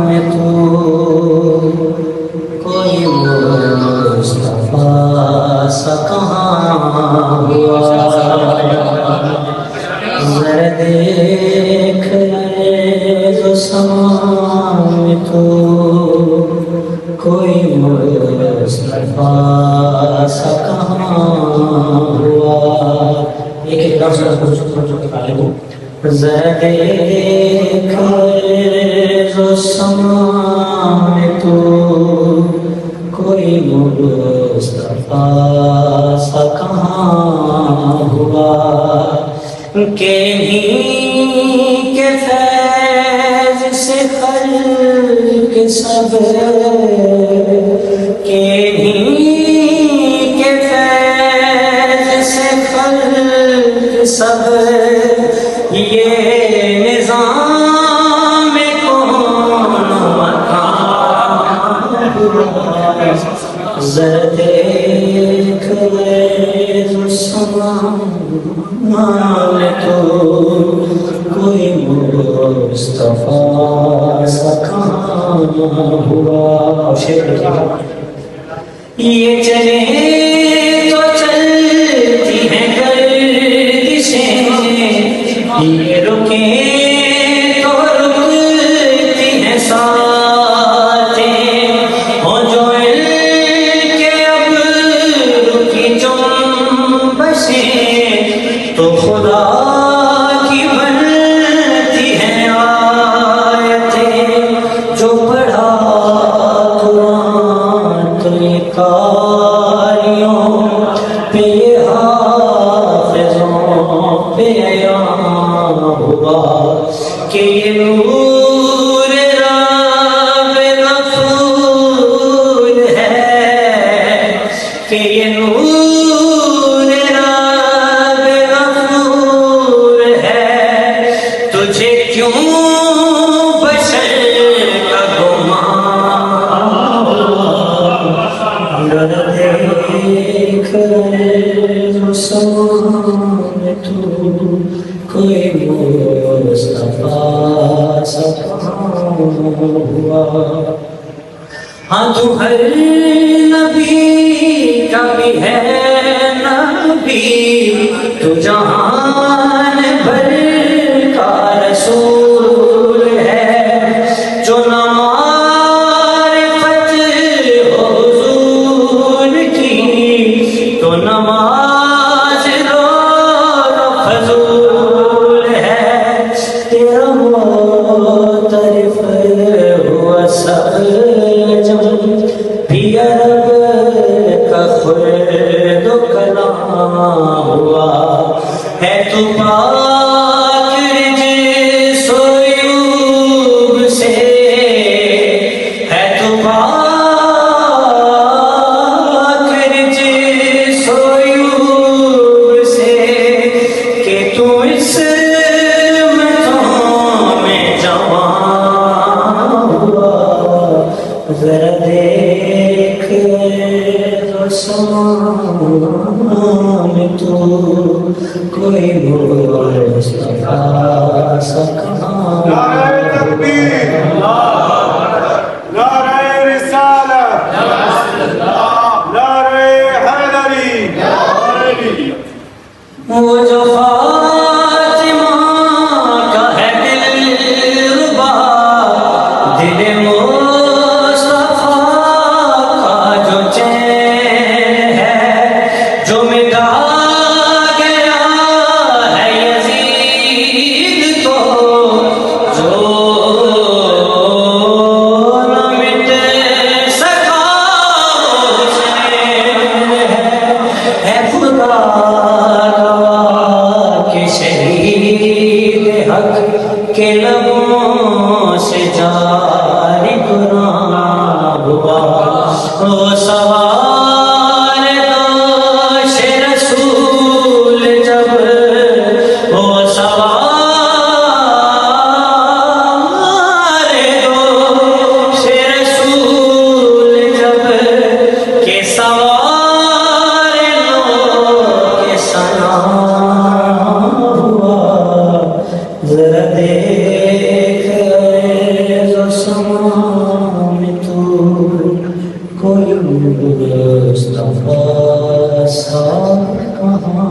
میں تو کوئی مصطفیٰ سا کہاں ہوا، ذرا دیکھ جو سما میں تو کوئی مصطفیٰ سا کہاں ہوا۔ ایک دم سے پہلے وہ ذرا دیکھ جو سما میں تو کوئی مصطفیٰ سا کہاں ہوا، کہ ہی کے فیض سے خلق سب، کہ ہی کے فیض سے خلق سب، یہ نظام کون مکان ذرا دیکھ جو سما میں تو کوئی مصطفیٰ سا کہاں ہوا۔ یہ چلے تو چلتی ہیں گردشیں، یہ رکے تو رکتی ہیں ساتیں، اور جو ان کے اب رکی جنبشیں تو خدا کی بنتی ہیں آیتیں، جو پڑھا قرآن تو یہ قاریوں پہ حافظوں پہ ہوا، کہ یہ نور رب غفور ہے، کہ یہ نور رب غفور ہے، تجھے کیوں بشر کا گمان، ذرا دیکھ جو سما میں تو کوئی مصطفیٰ سا کہاں ہوا۔ ہاں تو ہر نبی کا بھی ہے نبی، تو جہان بھر کا رسول ہے، جو نہ معرفت ہو حضور کی تو نماز رو فضول ہے، تیرا معترف ہوا سب جم بھی عرب کا خلد و کلام ہوا، ہے تو پاک رجس و عیوب سے، ہے تو پاک رجس و عیوب سے، کہ تو عصمتوں میں جوان ہوا، ذرا دیکھ جو سما میں تو کوئی مصطفیٰ سا کہاں ہوا۔ نعرہ تکبیر، نعرہ رسالت، نعرہ حیدری، وہ جو فاطمہ کا ہے دلربا، دل مصطفیٰ کا جو چین ہے، جو مٹا گیا ہے یزید تو، جو نہ مٹ سکا وہ چین ہے خدا کہ شہید حق کے لبوں سے جاری قرآن ہوا، وہ سوار داشت رسول جب، وہ سوار داشت رسول جب، کہ سوار لو کہ سلام ہوا، ذرا دیکھ کوئی مصطفیٰ سا کہاں